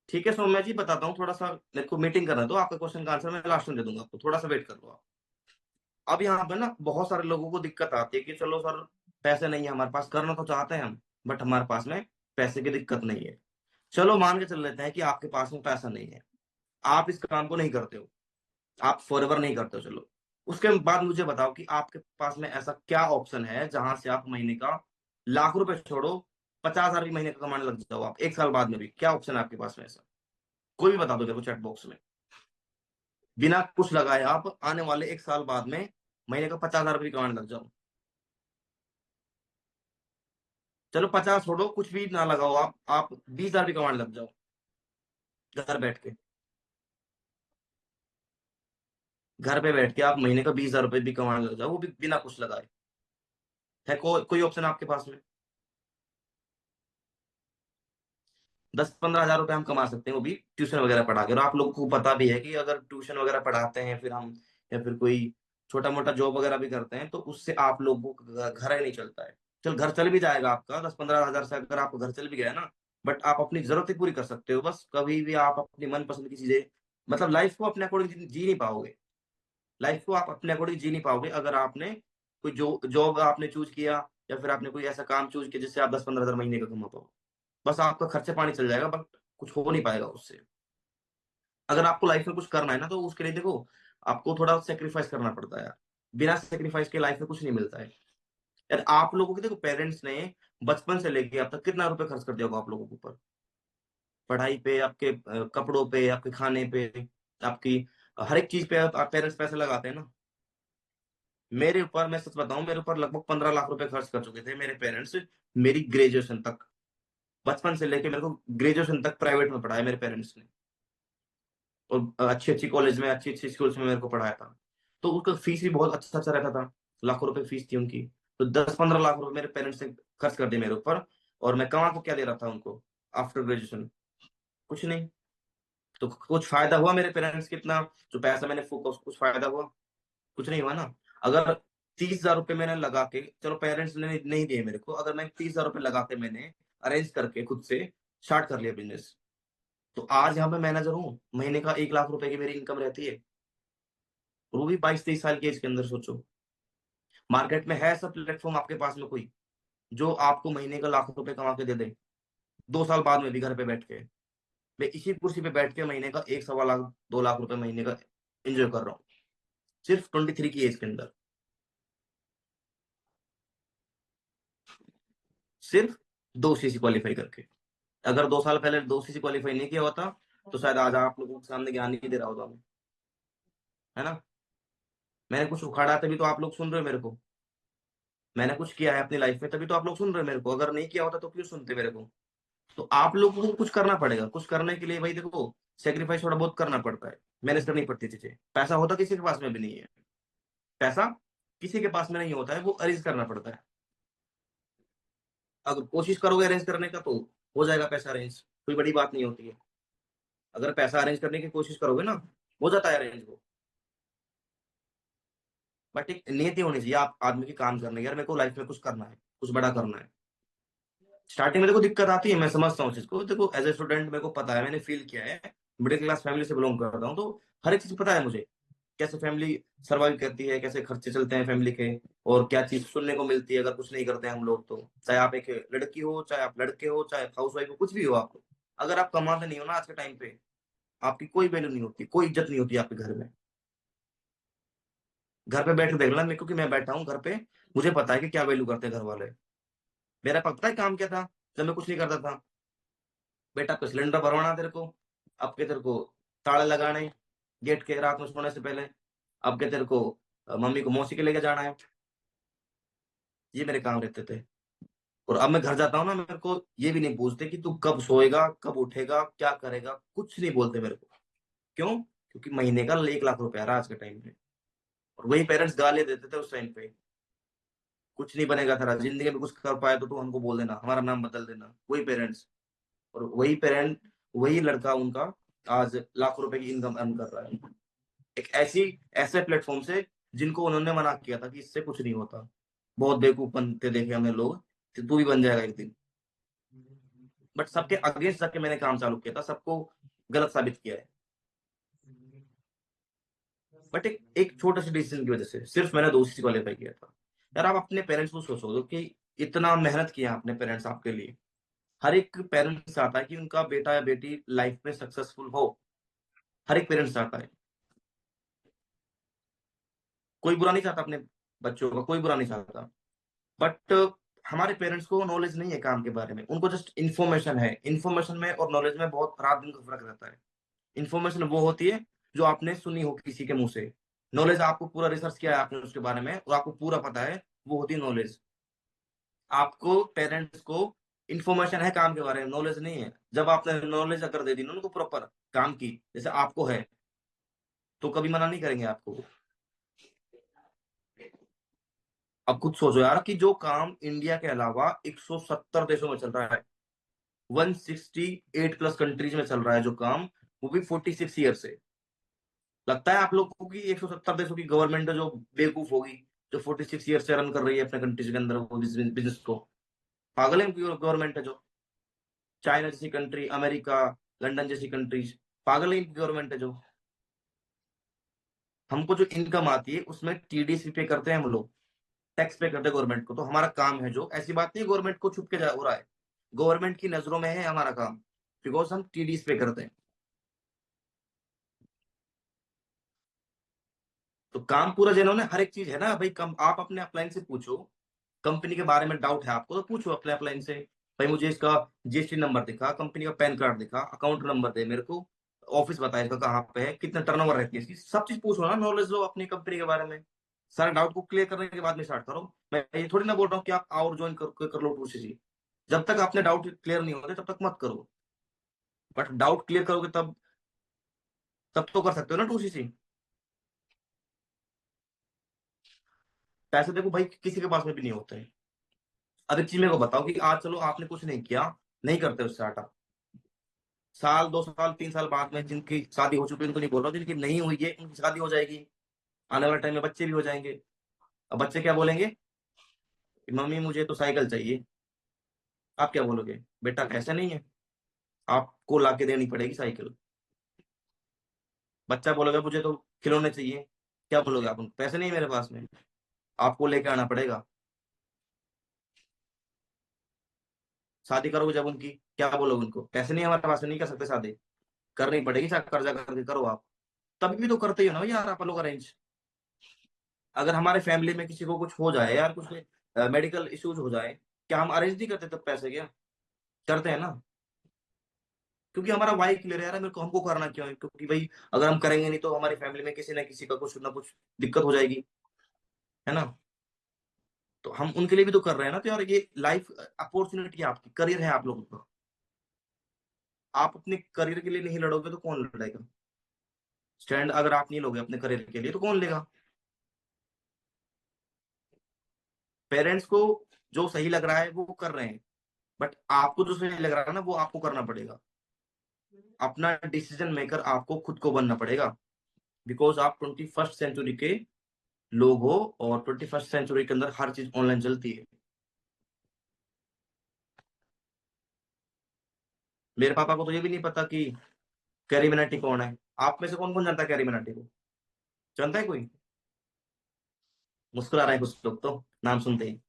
ठीक है सौम्या जी, बताता हूँ थोड़ा सा, मेरे को मीटिंग करना है तो आपका क्वेश्चन का आंसर मैं लास्ट में दे दूंगा आपको, थोड़ा सा वेट कर लो आप। अब यहाँ पे ना बहुत सारे लोगों को दिक्कत आती है कि चलो सर पैसे नहीं है हमारे पास, करना तो चाहते हैं हम बट हमारे पास में पैसे की दिक्कत नहीं है। चलो मान के चल लेते हैं कि आपके पास में पैसा नहीं है, आप इस काम को नहीं करते हो, आप फॉरएवर नहीं करते हो, चलो उसके बाद मुझे बताओ कि आपके पास में ऐसा क्या ऑप्शन है जहां से आप महीने का लाख रुपए छोड़ो 50,000 भी महीने का कमाने लग जाओ आप 1 साल बाद में भी। क्या ऑप्शन है आपके पास में ऐसा, कोई भी बता दो मेरे को चैट बॉक्स में। बिना कुछ लगाए आप आने वाले 1 साल बाद में महीने का 50,000 भी कमाने लग जाओ। चलो 50 छोड़ो, कुछ भी ना लगाओ, आप 20,000 भी कमाने लग जाओ घर बैठ के। घर पे बैठ के आप महीने का 20,000 रुपए भी कमाने लग जाओ, वो भी बिना कुछ लगाए। है कोई ऑप्शन आपके पास में? 10 15 हजार रुपए हम कमा सकते हैं वो भी ट्यूशन वगैरह पढ़ा के। और आप लोगों को पता भी है कि अगर ट्यूशन वगैरह पढ़ाते हैं फिर हम, या फिर कोई छोटा मोटा जॉब वगैरह भी करते हैं तो उससे आप लोगों का घर ही नहीं चलता है। चल घर चल भी जाएगा आपका 10 15 हजार से, अगर आपका घर चल भी गया ना, बट आप अपनी जरूरतें पूरी कर सकते हो। बस कभी भी आप अपनी मनपसंद की चीजें, मतलब लाइफ को अपने अकॉर्डिंग जी नहीं पाओगे। लाइफ को आप अपने अकॉर्डिंग जी नहीं पाओगे अगर आपने कोई जॉब आपने चूज किया, या फिर आपने कोई ऐसा काम चूज किया जिससे आप 10 15 हजार महीने का कमा पाओ। बस आपका खर्चे पानी चल जाएगा बट कुछ हो नहीं पाएगा उससे। अगर आपको लाइफ में कुछ करना है ना, तो उसके लिए देखो आपको थोड़ा सेक्रीफाइस करना पड़ता है यार। बिना सेक्रीफाइस के लाइफ में कुछ नहीं मिलता है यार। आप लोगों के देखो पेरेंट्स ने बचपन से लेके अब तक कितना रुपए खर्च कर दिया होगा आप लोगों के ऊपर, पढ़ाई पे, आपके कपड़ों पे, आपके खाने पे, आपकी हर एक चीज पे आप पेरेंट्स पैसे लगाते हैं ना। मेरे ऊपर, मैं सच बताऊं, मेरे ऊपर लगभग 15 लाख रुपए खर्च कर चुके थे मेरे पेरेंट्स, मेरी ग्रेजुएशन तक। बचपन से लेके मेरे को ग्रेजुएशन तक प्राइवेट में पढ़ाया मेरे पेरेंट्स ने, और अच्छी अच्छी कॉलेज में, अच्छी अच्छी स्कूल्स में मेरे को पढ़ाया था। तो उसका फीस भी बहुत अच्छा अच्छा रहता था, लाखों रुपए फीस थी उनकी। तो 10-15 लाख रुपए मेरे पेरेंट्स ने खर्च कर दिए मेरे ऊपर, और मैं कमा के क्या दे रहा था उनको आफ्टर ग्रेजुएशन? कुछ नहीं। तो कुछ फायदा हुआ मेरे पेरेंट्स? कितना जो पैसा मैंने फूका उसको कुछ फायदा हुआ? कुछ नहीं हुआ ना। अगर 30,000 रुपये मैंने लगा के, चलो पेरेंट्स ने नहीं दिए मेरे को, अगर मैं 30,000 रुपये लगा के मैंने अरेंज करके खुद से स्टार्ट कर लिया बिजनेस, तो आज यहाँ पे मैनेजर हूँ, महीने का 1 लाख रुपए की मेरी इनकम रहती है, और वो भी 22-23 साल की एज के अंदर। सोचो, मार्केट में है ऐसा प्लेटफॉर्म आपके पास में कोई जो आपको महीने का लाख रुपए कमा के दे दे, 2 साल बाद में भी घर पे बैठ के? मैं इसी कुर्सी पे बैठ के महीने का 1-1.25 लाख 2 लाख रुपए महीने का एंजॉय कर रहा हूँ, सिर्फ 23 की एज के अंदर, सिर्फ 2 CC क्वालिफाई करके। अगर 2 साल पहले 2 CC क्वालिफाई नहीं किया होता, तो शायद आज आप लोगों के सामने ज्ञान नहीं दे रहा होता मैं, है ना। मैंने कुछ उखाड़ा तभी तो आप लोग सुन रहे हो मेरे को। मैंने कुछ किया है अपनी लाइफ में तभी तो आप लोग सुन रहे हो मेरे को। अगर नहीं किया होता तो क्यों सुनते मेरे को? तो आप लोगों को कुछ करना पड़ेगा। कुछ करने के लिए भाई देखो, सेक्रीफाइस थोड़ा बहुत करना पड़ता है, मैनेज करनी पड़ती है चीजें। पैसा होता किसी के पास में भी नहीं है, पैसा किसी के पास में नहीं होता है, वो अरेंज करना पड़ता है। अगर कोशिश करोगे अरेंज करने का, तो हो जाएगा पैसा अरेंज, कोई बड़ी बात नहीं होती है। अगर पैसा अरेंज करने की कोशिश करोगे ना, हो जाता है अरेंज वो। बट एक नियति होनी चाहिए आप आदमी के काम करने की, यार मेरे को लाइफ में कुछ करना है, कुछ बड़ा करना है। स्टार्टिंग में देखो दिक्कत आती है, मैं समझता हूँ चीज को। देखो एज ए स्टूडेंट मेरे को पता है, मैंने फील किया है, मिडिल क्लास फैमिली से बिलोंग करता हूँ, तो हर एक चीज पता है मुझे, कैसे फैमिली सर्वाइव करती है, कैसे खर्चे चलते हैं फैमिली के, और क्या चीज सुनने को मिलती है अगर कुछ नहीं करते हैं हम लोग तो। चाहे आप एक लड़की हो, चाहे आप लड़के हो, चाहे हाउस वाइफ हो, कुछ भी हो आप, अगर आप कमाते नहीं हो ना आज के टाइम पे, आपकी कोई वैल्यू नहीं होती, कोई इज्जत नहीं होती आपके घर में। घर पे बैठ के देख लेना मेरे को, कि मैं बैठा हूँ घर पे, मुझे पता है कि क्या वैल्यू करते हैं घर वाले। मेरा पता है काम क्या था जब मैं कुछ नहीं करता था? बेटा आपका सिलेंडर भरवाना तेरे को, आपके तेरे को ताले लगाने गेट के रात में सोने से पहले, आपके तेरे को मम्मी को मौसी के लेके जाना है, ये मेरे काम रहते थे। और अब मैं घर जाता हूँ ना, मेरे को ये भी नहीं पूछते कि तू कब सोएगा, कब उठेगा, क्या करेगा, कुछ नहीं बोलते मेरे को। क्यों? क्योंकि महीने का 1 लाख रुपया आ रहा है आज के टाइम में। और वही पेरेंट्स गाली देते थे उस टाइम पे, कुछ नहीं बनेगा तेरा, जिंदगी में कुछ कर पाया तो तू हमको बोल देना, हमारा नाम बदल देना। वही पेरेंट्स, और वही पेरेंट, वही लड़का उनका आज लाखों रुपए की इनकम अर्न कर रहा है, एक ऐसे प्लेटफॉर्म से जिनको उन्होंने मना किया था कि इससे कुछ नहीं होता। बहुत बेवकूफ बनते देखे हमने लोग, कि तू भी बन जाएगा एक दिन। बट सबके अगेंस्ट जाके मैंने काम चालू किया था, सबको गलत साबित किया है। बट एक छोटे से डिसीजन की वजह से सिर्फ मैंने 2 चीज क्वालिफाई किया था। यार आप अपने पेरेंट्स को सोचो तो, कि इतना मेहनत किया आपने पेरेंट्स आपके लिए। हर एक पेरेंट्स चाहता है कि उनका बेटा या बेटी लाइफ में सक्सेसफुल हो, हर एक पेरेंट्स चाहता है। कोई बुरा नहीं चाहता अपने बच्चों का, कोई बुरा नहीं चाहता। बट हमारे पेरेंट्स को नॉलेज नहीं है काम के बारे में, उनको जस्ट इन्फॉर्मेशन है। इन्फॉर्मेशन में और नॉलेज में बहुत रात दिन का फर्क रहता है। इन्फॉर्मेशन वो होती है जो आपने सुनी हो किसी के मुंह से। नॉलेज आपको पूरा रिसर्च किया है आपने उसके बारे में और आपको पूरा पता है, वो होती है नॉलेज। आपको पेरेंट्स को इन्फॉर्मेशन है काम के बारे में, नॉलेज नहीं है। जब आपने नॉलेज अगर दे दी ना उनको प्रॉपर काम की, जैसे आपको है, तो कभी मना नहीं करेंगे आपको। अब खुद सोचो यार, कि जो काम इंडिया के अलावा 170 देशों में चल रहा है, 168 प्लस कंट्रीज में चल रहा है जो काम, वो भी 46 ईयर से। लगता है आप लोगों को कि 170 देशों की गवर्नमेंट जो बेवकूफ होगी, जो 46 ईयर से रन कर रही है अपने कंट्रीज के अंदर वो बिजनेस को? पागल है गवर्नमेंट है जो। चाइना जैसी कंट्री, अमेरिका, लंदन जैसी कंट्रीज, पागल है इनकी गवर्नमेंट है जो। हमको जो इनकम आती है उसमें टीडीएस पे करते हैं हम लोग, टैक्स पे करते हैं गवर्नमेंट को। तो हमारा काम है जो, ऐसी बात नहीं गवर्नमेंट को छुप के जा हो रहा है, गवर्नमेंट की नजरों में है हमारा काम, बिकॉज हम टीडीएस पे करते हैं। तो काम पूरा जेन्युइन है, हर एक चीज है ना भाई। कम आप अपने अपलाइन से पूछो, कंपनी के बारे में डाउट है आपको तो पूछो अपने अपलाइन से, भाई मुझे इसका जीएसटी नंबर दिखा, कंपनी का पैन कार्ड दिखा, अकाउंट नंबर दे मेरे को, ऑफिस बताए इसका कहाँ पे है, कितना टर्नओवर रहती है इसकी, सब चीज पूछो ना, नॉलेज लो अपनी कंपनी के बारे में। सारे डाउट को क्लियर करने के बाद में स्टार्ट करो। मैं ये थोड़ी ना बोल रहा हूँ कि आप और ज्वाइन कर लो 2CC। जब तक अपने डाउट क्लियर नहीं होते तब तक मत करो, बट डाउट क्लियर करोगे तब तब तो कर सकते हो ना 2CC। पैसे देखो भाई किसी के पास में भी नहीं होते हैं। अब एक चीज मेरे को बताओ कि आज चलो आपने कुछ नहीं किया, नहीं करते हो स्टार्टअप, साल 2 साल 3 साल बाद में जिनकी शादी हो चुकी है, उनको नहीं बोल रहा हूँ, जिनकी नहीं हुई है उनकी शादी हो जाएगी, आने वाले टाइम में बच्चे भी हो जाएंगे। अब बच्चे क्या बोलेंगे कि मम्मी मुझे तो साइकिल चाहिए। आप क्या बोलोगे, बेटा ऐसा नहीं है, आपको ला के देनी पड़ेगी साइकिल। बच्चा बोलेगा मुझे तो खिलौने चाहिए। क्या बोलोगे आप, उनको पैसे नहीं है मेरे पास में, आपको लेके आना पड़ेगा। शादी करोगे जब उनकी, क्या बोलोगे उनको, पैसे नहीं है हमारे पास में, नहीं कर सकते शादी, करनी पड़ेगी, चाहे कर्जा करके करो आप। तभी भी तो करते ही हो ना यार आप लोग अरेंज। अगर हमारे फैमिली में किसी को कुछ हो जाए यार, कुछ मेडिकल इश्यूज हो जाए, क्या हम अरेंज नहीं करते तब पैसे, क्या करते हैं ना, क्योंकि हमारा वाई क्लियर है यार, मेरे को हमको करना क्यों है, क्योंकि भाई अगर हम करेंगे नहीं तो हमारी फैमिली में किसी ना किसी का कुछ ना कुछ दिक्कत हो जाएगी, है ना। तो हम उनके लिए भी तो कर रहे हैं ना। तो यार ये लाइफ अपॉर्चुनिटी है आपकी, करियर है आप लोगों का। आप अपने करियर के लिए नहीं लड़ोगे तो कौन लड़ेगा। स्टैंड अगर आप नहीं लोगे अपने करियर के लिए तो कौन लेगा। पेरेंट्स को जो सही लग रहा है वो कर रहे हैं, बट आपको जो सही लग रहा है ना वो आपको करना पड़ेगा। अपना डिसीजन मेकर आपको खुद को बनना पड़ेगा, बिकॉज आप 21st सेंचुरी के लोग हो, और 21st सेंचुरी के अंदर हर चीज ऑनलाइन चलती है। मेरे पापा को तो ये भी नहीं पता कि कैरी मिनाटी कौन है। आप में से कौन कौन जानता है कैरी मिनाटी को, जानता है कोई। मुस्कुरा रहे हैं कुछ लोग तो नाम सुनते ही,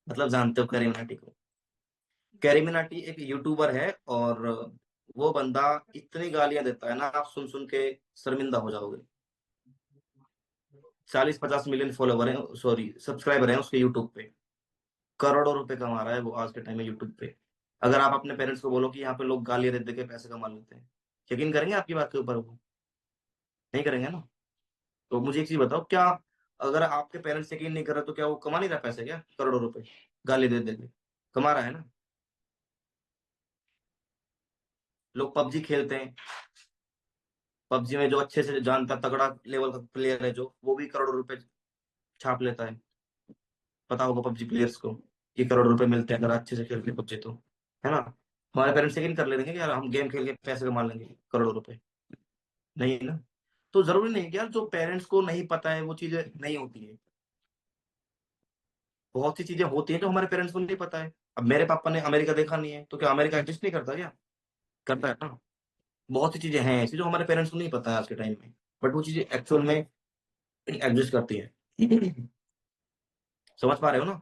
मतलब जानते हो कैरी मिनाटी को। कैरी मिनाटी एक यूट्यूबर है, और वो बंदा इतनी गालियां देता है ना, आप सुन सुन के शर्मिंदा हो जाओगे। 40-50 मिलियन फॉलोवर हैं, सॉरी सब्सक्राइबर हैं उसके यूट्यूब पे। करोड़ों रुपए कमा रहा है वो आज के टाइम में यूट्यूब पे। अगर आप अपने पेरेंट्स को बोलो कि यहाँ पे लोग गालियां दे दे के पैसे कमा लेते हैं, यकीन करेंगे आपकी बात के ऊपर, वो नहीं करेंगे ना। तो मुझे एक चीज बताओ, क्या अगर आपके पेरेंट्स यकीन नहीं कर रहे तो क्या वो कमा नहीं रहा पैसे, क्या करोड़ों रुपए गाली दे दे के कमा रहा है ना। लोग पबजी खेलते हैं, पबजी में जो अच्छे से जानता तगड़ा लेवल का प्लेयर है जो, वो भी करोड़ों रुपए छाप लेता है। पता होगा पबजी प्लेयर्स को कि करोड़ों रुपए मिलते हैं अगर अच्छे से खेलते पबजी तो, है ना। हमारे पेरेंट्स यकीन कर लेंगे कि यार हम गेम खेल के पैसे कमा लेंगे करोड़ों रुपए, नहीं ना। तो जरूरी नहीं है कि यार जो पेरेंट्स को नहीं पता है वो चीजें नहीं होती है। बहुत सी चीजें होती हैं जो हमारे पेरेंट्स को नहीं पता है। अब मेरे पापा ने अमेरिका देखा नहीं है तो क्या अमेरिका एग्जिस्ट नहीं करता, क्या करता है ना। बहुत सी चीजें हैं ऐसी जो हमारे पेरेंट्स को नहीं पता है आज के टाइम में, बट वो चीजें एक्चुअल में एग्जिस्ट करती है। समझ पा रहे हो ना।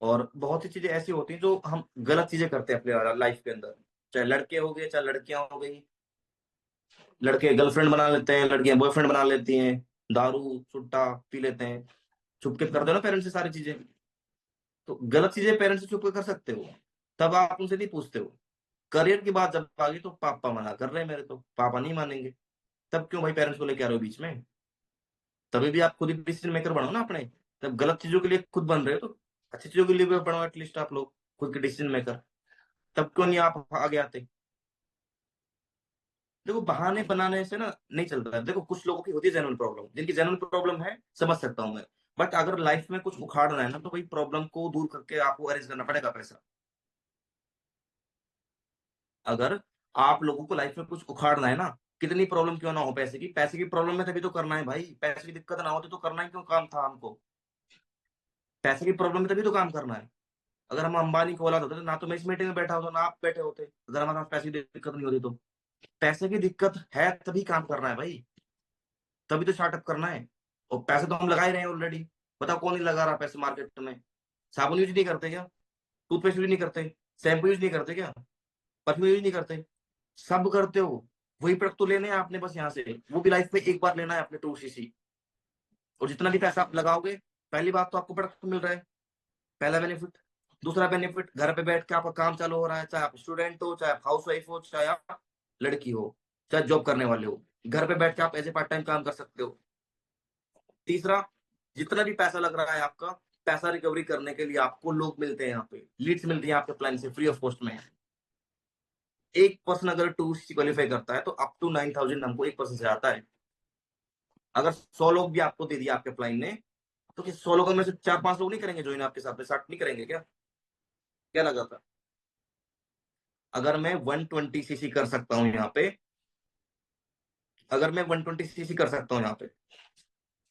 और बहुत सी चीजें ऐसी होती हैं जो हम गलत चीजें करते हैं अपने लाइफ के अंदर, चाहे लड़के हो गए चाहे लड़कियां हो गई। लड़के गर्लफ्रेंड बना लेते हैं, लड़कियां बॉयफ्रेंड बना लेती हैं, दारू सुट्टा पी लेते हैं, छुप के कर दो ना पेरेंट्स से सारी चीजें। तो गलत चीजें पेरेंट्स से छुप के कर सकते हो, तब आप उनसे नहीं पूछते हो। करियर की बात जब आ गई तो पापा मना कर रहे हैं मेरे, तो पापा नहीं मानेंगे, तब क्यों भाई पेरेंट्स को लेके आ रहे हो बीच में। तभी भी आप खुद ही डिसीजन मेकर बनो ना अपने। तब गलत चीजों के लिए खुद बन रहे हो तो अच्छी चीजों के लिए भी बनो एटलीस्ट आप लोग, खुद के डिसीजन मेकर। तब क्यों नहीं आप आगे आते। देखो बहाने बनाने से ना नहीं चलता है। देखो कुछ लोगों की होती है जेन्युइन प्रॉब्लम, जिनकी जेन्युइन प्रॉब्लम है समझ सकता हूँ मैं, बट अगर लाइफ में कुछ उखाड़ना है ना तो भाई प्रॉब्लम को दूर करके आपको अरेंज करना पड़ेगा पैसा। अगर आप लोगों को लाइफ में कुछ उखाड़ना है ना, कितनी प्रॉब्लम क्यों ना हो, पैसे की प्रॉब्लम है तभी तो करना है भाई। पैसे की दिक्कत ना होती तो करना ही क्यों काम था हमको। पैसे की प्रॉब्लम है तभी तो काम करना है। अगर हम अंबानी को औलाद होते तो ना तो मैं इस मीटिंग में बैठा होता ना आप बैठे होते, अगर हमारे पास पैसे की दिक्कत नहीं होती तो। पैसे की दिक्कत है तभी काम करना है भाई, तभी तो स्टार्टअप करना है। और पैसे तो हम लगा ही रहे हैं ऑलरेडी। बताओ कौन नहीं लगा रहा पैसे मार्केट में। साबुन यूज नहीं करते क्या, टूथपेस्ट यूज नहीं करते, शैम्पू यूज नहीं करते क्या, परफ्यूम यूज नहीं करते, सब करते हो। वही प्रोडक्ट तो लेने हैं आपने बस यहाँ से, वो भी लाइफ में एक बार लेना है आपने 2cc। और जितना भी पैसा आप लगाओगे, पहली बात तो आपको प्रोडक्ट मिल रहा है, पहला बेनिफिट। दूसरा बेनिफिट, घर पे बैठ के आपका काम चालू हो रहा है, चाहे आप स्टूडेंट हो, चाहे आप हाउस वाइफ हो, चाहे आप लड़की हो, चाहे जॉब करने वाले हो, घर पे बैठ के आप एज ए पार्ट टाइम काम कर सकते हो। तीसरा, जितना भी पैसा लग रहा है आपका, पैसा रिकवरी करने के लिए आपको लोग मिलते हैं, यहाँ पे लीड्स मिलती हैं आपके प्लान से फ्री ऑफ कॉस्ट में। एक पर्सन अगर 2cc क्वालिफाई करता है तो अप टू 9,000 हमको एक पर्सन से आता है। अगर 100 लोग भी आपको दे दिया आपके प्लान ने, तो कि 100 लोगों में से 4-5 लोग नहीं करेंगे ज्वाइन आपके साथ में, 60 नहीं करेंगे क्या? क्या लगा था? अगर मैं 120cc कर सकता हूँ यहाँ पे, अगर मैं 120cc कर सकता हूँ यहाँ पे,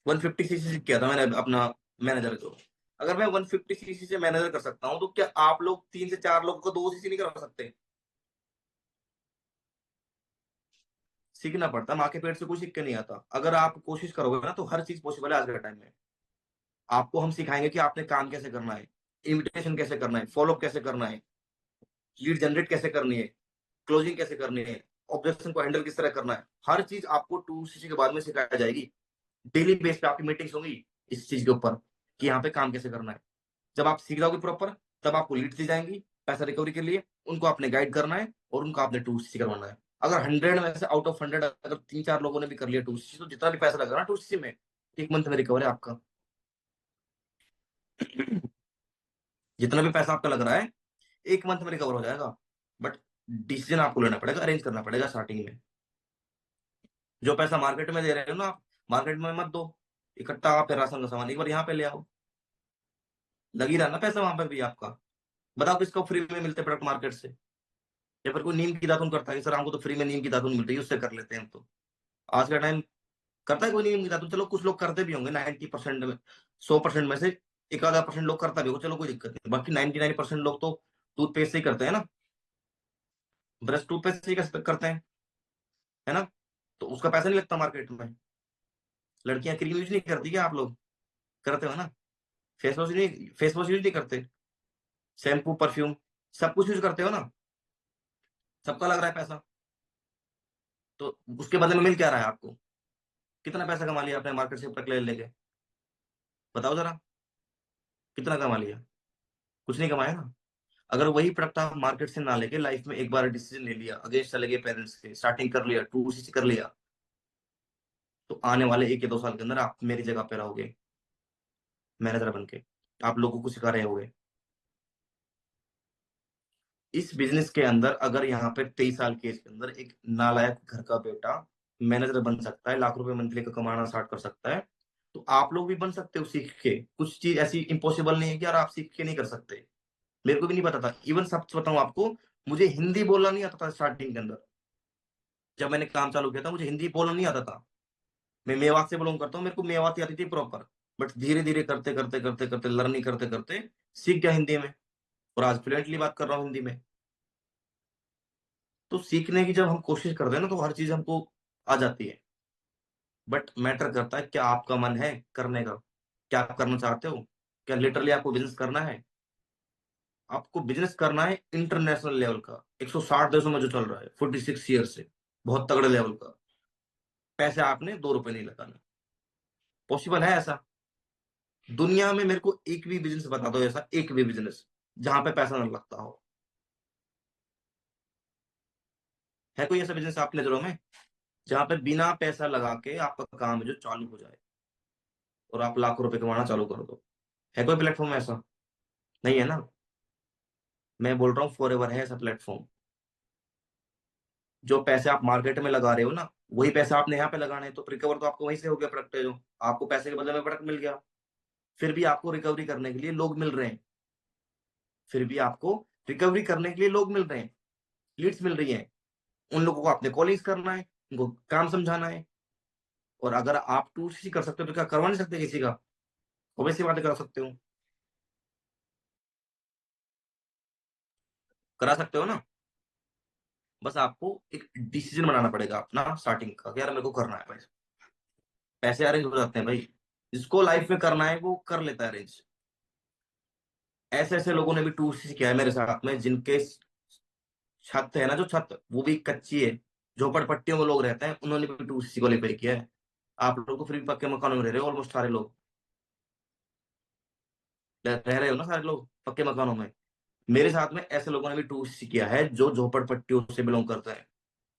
150cc किया था मैंने अपना मैनेजर को, अगर मैं 150cc से मैनेजर कर सकता हूँ, तो क्या आप लोग 3 से 4 लोगों को 2cc नहीं करा सकते? सीखना पड़ता, माँ के पेट से कुछ सीख के नहीं आता। अगर आप कोशिश करोगे ना, तो हर चीज पॉसिबल है आज के टाइम में। आपको हम सिखाएंगे कि आपने काम कैसे करना है, इन्विटेशन कैसे करना है, फॉलोअप कैसे करना है, लीड जनरेट कैसे करनी है, क्लोजिंग कैसे करनी है, ऑब्जेक्शन को हैंडल किस तरह करना है, हर चीज आपको 2cc के बाद में सिखाई जाएगी। डेली बेस पे आपकी मीटिंग्स होंगी इस चीज के ऊपर कि यहाँ पे काम कैसे करना है। जब आप सीख जाओगे प्रॉपर, तब आपको लीड दी जाएंगी पैसा रिकवरी के लिए, उनको आपने गाइड करना है और उनको आपने 2cc करवाना है। अगर 100 में से आउट ऑफ 100 अगर 3-4 लोगों ने भी कर लिया 2cc, तो जितना भी पैसा लगा ना 2cc में, एक मंथ में रिकवर है आपका। जितना भी पैसा आपका लग रहा है, एक मंथ में रिकवर हो जाएगा। बट डिसीजन आपको लेना पड़ेगा, अरेंज करना पड़ेगा स्टार्टिंग में। जो पैसा मार्केट में दे रहे हो ना आप, मार्केट में मत दो इकट्ठा, आप राशन का सामान एक बार यहाँ पे ले आओ। लगी रहा ना पैसा वहां पर भी आपका। बताओ किसको फ्री में मिलते प्रोडक्ट मार्केट से? या फिर कोई नीम की दातुन करता है कि सर हमको तो फ्री में नीम की दातुन मिल रही है, उससे कर लेते हैं हम तो। आज का टाइम करता है कोई नीम की दातुन? चलो कुछ लोग करते भी होंगे, 90% में, 100% में से एक आधा परसेंट लोग करता भी होगा, चलो कोई दिक्कत नहीं। बाकी 99% लोग तो टूथपेस्ट से ही करते हैं ना, ब्रश टूथपेस्ट से ही करते हैं, है ना? तो उसका पैसा नहीं लगता मार्केट में। लड़कियां क्रीम यूज नहीं करती क्या? आप लोग करते हो ना? फेस वॉश यूज नहीं करते? शैम्पू, परफ्यूम, सब कुछ यूज करते हो ना? सबका लग रहा है पैसा, तो उसके बदले में मिल क्या रहा है आपको? कितना पैसा कमा लिया आपने मार्केट से प्रोडक्ट ले लेके? बताओ जरा, कितना कमा लिया? कुछ नहीं कमाया ना। अगर वही प्रोडक्ट आप मार्केट से ना लेके लाइफ में एक बार डिसीजन ले लिया, अगेंस्ट चले गए पेरेंट्स के, स्टार्टिंग कर लिया, 2cc कर लिया, तो आने वाले 1 या 2 साल के अंदर आप मेरी जगह पे रहोगे मैनेजर बन के, आप लोगों को सिखा रहे होगे। इस बिजनेस के अंदर अगर यहाँ पे 23 साल के एज के अंदर एक नालायक घर का बेटा मैनेजर बन सकता है, लाख रुपए मंथली का कमाना स्टार्ट कर सकता है, तो आप लोग भी बन सकते हो सीख के। कुछ चीज ऐसी इंपॉसिबल नहीं है कि यार आप सीख के नहीं कर सकते। मेरे को भी नहीं पता था, इवन सच बताऊं आपको, मुझे हिंदी बोलना नहीं आता था स्टार्टिंग के अंदर। जब मैंने काम चालू किया था, मुझे हिंदी बोलना नहीं आता था। मैं मेवात से बिलोंग करता हूँ, मेरे को मेवाती आती थी प्रॉपर। बट धीरे धीरे करते करते करते करते लर्निंग करते करते सीख गया हिंदी में, और आज फ्लुएंटली बात कर रहा हूँ हिंदी में। तो सीखने की जब हम कोशिश करते हैं ना, तो हर चीज हमको आ जाती है। बट मैटर करता है क्या आपका मन है करने का, क्या आप करना चाहते हो, क्या लिटरली आपको बिजनेस करना है? आपको बिजनेस करना है इंटरनेशनल लेवल का, 160 देशों में जो चल रहा है 46 ईयर से, बहुत तगड़े लेवल का। पैसे आपने 2 रुपए नहीं लगाना। पॉसिबल है ऐसा? दुनिया में मेरे को एक भी बिजनेस बता दो ऐसा, एक भी बिजनेस जहां पे पैसा ना लगता हो। है कोई ऐसा बिजनेस आपकी नजरों में जहां पे बिना पैसा लगा के आपका काम है जो चालू हो जाए और आप लाखों रुपए कमाना चालू कर दो? है कोई प्लेटफॉर्म ऐसा? नहीं है ना। मैं बोल रहा हूँ फॉरएवर है ऐसा प्लेटफॉर्म। जो पैसे आप मार्केट में लगा रहे हो ना, वही पैसे आपने यहाँ पे लगाने हैं, तो रिकवर तो आपको वहीं से हो गया प्रोडक्ट है जो, आपको पैसे के बदले में प्रोडक्ट मिल गया। फिर भी आपको रिकवरी करने के लिए लोग मिल रहे हैं, फिर भी आपको रिकवरी करने के लिए लोग मिल रहे हैं, लीड्स मिल रही हैं। उन लोगों को आपने कॉलिंग्स करना है, उनको काम समझाना है। और अगर आप 2cc कर सकते हो, तो क्या करवा नहीं सकते किसी का? ऑब्वियसली बात कर सकते हो, करा सकते हो ना। बस आपको एक डिसीजन बनाना पड़ेगा अपना स्टार्टिंग का कि यार मेरे को करना है भाई। पैसे अरेंज हो जाते हैं भाई, जिसको लाइफ में करना है वो कर लेता है अरेंज। ऐसे ऐसे लोगों ने भी 2cc किया है मेरे साथ में, जिनके छत है ना, जो छत वो भी कच्ची है, झोपड़पट्टियों में लोग रहते हैं, उन्होंने भी 2C क्वालिफाई किया है। आप लोग तो फिर भी पक्के मकानों में रह रहे हो, ऑलमोस्ट सारे लोग रह रहे हो ना, सारे लोग पक्के मकानों में। मेरे साथ में ऐसे लोगों ने भी 2C किया है जो झोपड़पट्टियों से बिलोंग करते हैं,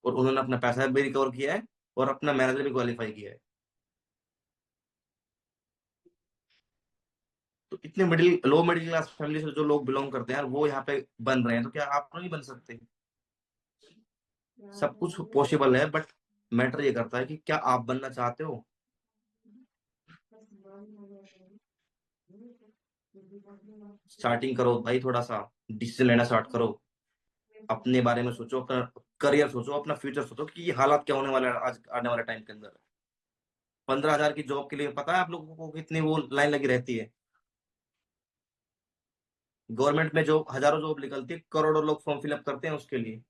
और उन्होंने अपना पैसा भी रिकवर किया है और अपना मैनेजर भी क्वालिफाई किया है। तो इतने लो मिडिल क्लास फैमिली से जो लोग बिलोंग करते हैं यार, वो यहाँ पे बन रहे हैं, तो क्या आप नहीं बन सकते? सब कुछ पॉसिबल है, बट मैटर ये करता है कि क्या आप बनना चाहते हो। स्टार्टिंग करो भाई, थोड़ा सा डिसीजन लेना स्टार्ट करो, अपने बारे में सोचो, अपना करियर सोचो, अपना फ्यूचर सोचो कि ये हालात क्या होने वाला है आज आने वाले टाइम के अंदर। 15,000 की जॉब के लिए पता है आप लोगों को कितनी वो लाइन लगी रहती है? गवर्नमेंट में जो हजारों जॉब निकलती है, करोड़ों लोग फॉर्म फिलअप करते हैं उसके लिए।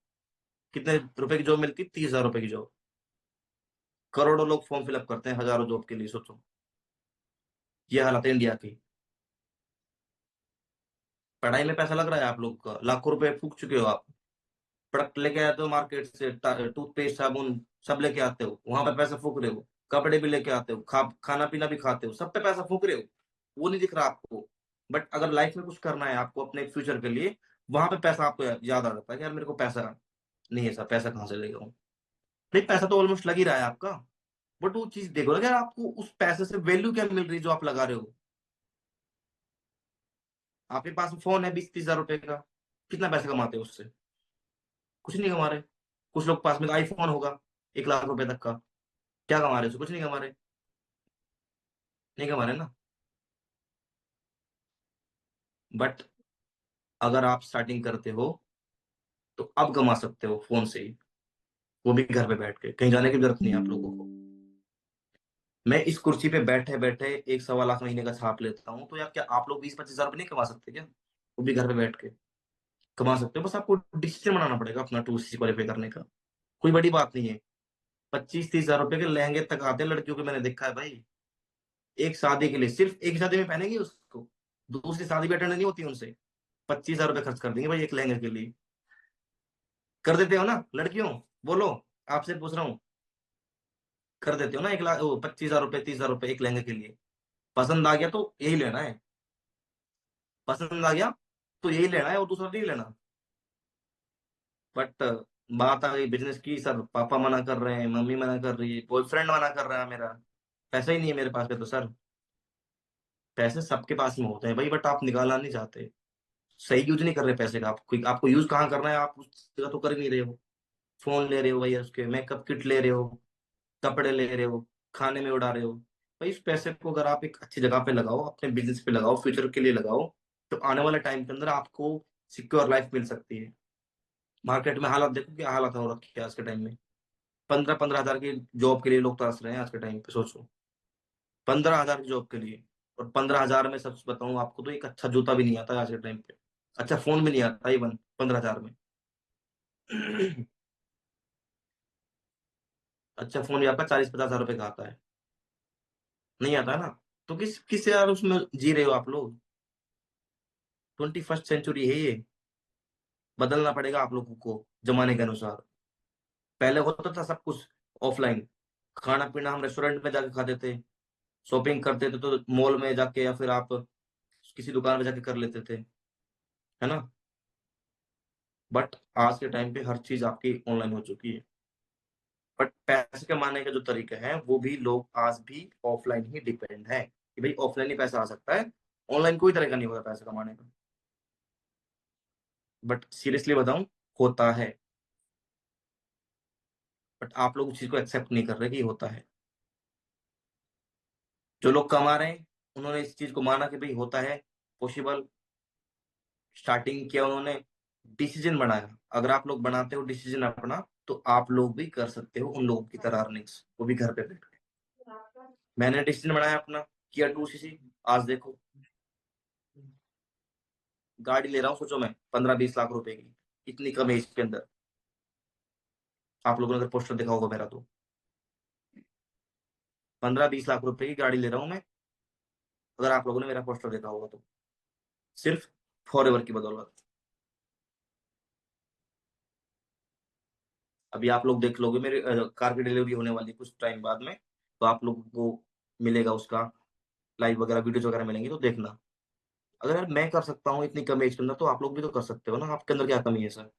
कितने रुपए की जॉब मिलती है? 30,000 रुपए की जॉब। करोड़ों लोग फॉर्म फिलअप करते हैं हजारों जॉब के लिए, सोचो। ये हालत है इंडिया की। पढ़ाई में पैसा लग रहा है आप लोग का, लाखों रुपए फूक चुके हो आप। प्रोडक्ट लेके आते हो मार्केट से, टूथपेस्ट साबुन सब लेके आते हो, वहां पे पैसा फूक रहे हो। कपड़े भी लेके आते हो, खाना पीना भी खाते हो, सब पे पैसा फूक रहे हो। वो नहीं दिख रहा आपको। बट अगर लाइफ में कुछ करना है आपको अपने फ्यूचर के लिए, वहां पे पैसा आपको याद आ जाता है कि यार मेरे को पैसा नहीं है, सर पैसा कहाँ से लेगा हूँ। नहीं, पैसा तो ऑलमोस्ट लग ही रहा है आपका। बट वो चीज देखो ना, यार आपको उस पैसे से वैल्यू क्या मिल रही है जो आप लगा रहे हो। आपके पास फोन है 20-30 हजार रुपए का, कितना पैसा कमाते हो उससे? कुछ नहीं कमा रहे। कुछ लोग पास में आईफोन होगा 1 लाख रुपए तक का, क्या कमा रहे हो? कुछ नहीं कमा रहे। नहीं कमा रहे ना। बट अगर आप स्टार्टिंग करते हो तो अब कमा सकते हो फोन से ही, वो भी घर पे बैठ के, कहीं जाने की जरूरत नहीं है आप लोगों को। मैं इस कुर्सी पे बैठे बैठे 1-1.25 लाख महीने का छाप लेता हूँ, तो यार क्या आप लोग 20-25 हजार रुपये नहीं कमा सकते क्या? वो भी घर पे बैठ के कमा सकते हो, बस आपको डिसीजन बनाना पड़ेगा अपना 2C क्वालिफाई करने का। कोई बड़ी बात नहीं है। 25-30 हजार रुपए के लहंगे तक आते हैं लड़कियों के, मैंने देखा है भाई। एक शादी के लिए, सिर्फ एक शादी में पहनेगी उसको, दूसरी शादी भी अटेंड नहीं होती उनसे। 25 हजार रुपये खर्च कर देंगे भाई एक लहंगे के लिए। कर देते हो ना लड़कियों? बोलो, आपसे पूछ रहा हूँ। कर देते हो ना? 1 लाख 25 हजार रुपये 30 हजार रुपये एक लहंगे के लिए। पसंद आ गया तो यही लेना है। पसंद आ गया तो यही लेना है और दूसरा नहीं लेना। बट बात आ गई बिजनेस की, सर पापा मना कर रहे हैं, मम्मी मना कर रही है, बॉयफ्रेंड मना कर रहा है मेरा, पैसा ही नहीं है मेरे पास में, तो सर पैसे सबके पास में होते हैं भाई, बट आप निकालना नहीं चाहते। सही यूज नहीं कर रहे पैसे का। आपको यूज कहाँ करना है, आप उस जगह तो कर ही नहीं रहे हो। फोन ले रहे हो भाई, उसके मेकअप किट ले रहे हो, कपड़े ले रहे हो, खाने में उड़ा रहे हो। भाई इस पैसे को अगर आप एक अच्छी जगह पे लगाओ, अपने बिजनेस पे लगाओ, फ्यूचर के लिए लगाओ, तो आने वाले टाइम के अंदर आपको सिक्योर लाइफ मिल सकती है। मार्केट में हालात देखो क्या हालत हो रखी है आज के टाइम में। 15-15 हजार की जॉब के लिए लोग तरस रहे हैं आज के टाइम पे, सोचो। 15 हजार की जॉब के लिए। और 15 हजार में सच बताऊं आपको तो एक अच्छा जूता भी नहीं आता है आज के टाइम पे। अच्छा फोन भी नहीं आता इवन 15 हजार में। अच्छा फोन भी आपका 40-50 हजार रुपए का आता है। नहीं आता है ना। तो किस यार उसमें जी रहे हो आप लोग? 21st सेंचुरी है ये। बदलना पड़ेगा आप लोगों को जमाने के अनुसार। पहले होता था सब कुछ ऑफलाइन। खाना पीना हम रेस्टोरेंट में जाके खाते थे, शॉपिंग करते थे तो मॉल में जाके, या फिर आप किसी दुकान में जाके कर लेते थे, है ना। बट आज के टाइम पे हर चीज आपकी ऑनलाइन हो चुकी है। बट पैसे कमाने का जो तरीका है वो भी लोग आज भी ऑफलाइन ही डिपेंड है, कि भाई ऑफलाइन ही पैसा आ सकता है, ऑनलाइन कोई तरीका नहीं होता पैसे कमाने का। बट सीरियसली बताऊं, होता है। बट आप लोग उस चीज को एक्सेप्ट नहीं कर रहे कि ये होता है। जो लोग कमा रहे हैं उन्होंने इस चीज को माना कि भाई होता है, पॉसिबल। स्टार्टिंग किया उन्होंने, डिसीजन बनाया। अगर आप लोग बनाते हो डिसीजन अपना, तो आप लोग भी कर सकते हो उन लोगों की तरह अर्निंग्स, वो भी घर पे बैठ के। मैंने डिसीजन बनाया अपना, किया 2CC। आज देखो, गाड़ी ले रहा हूँ, सोचो मैं 15-20 लाख रुपए की, इतनी कम एज के अंदर। आप लोगों ने अगर पोस्टर देखा होगा मेरा तो, 15-20 लाख रुपए की गाड़ी ले रहा हूँ मैं, अगर आप लोगों ने मेरा पोस्टर देखा होगा तो। सिर्फ फॉर एवर की बदौलत। अभी आप लोग देख लोगे, मेरे कार की डिलीवरी होने वाली है कुछ टाइम बाद में, तो आप लोगों को मिलेगा उसका लाइव वगैरह, वीडियोज वगैरह मिलेंगी, तो देखना। अगर यार मैं कर सकता हूँ इतनी कम एज के अंदर, तो आप लोग भी तो कर सकते हो ना। आपके अंदर क्या कमी है सर?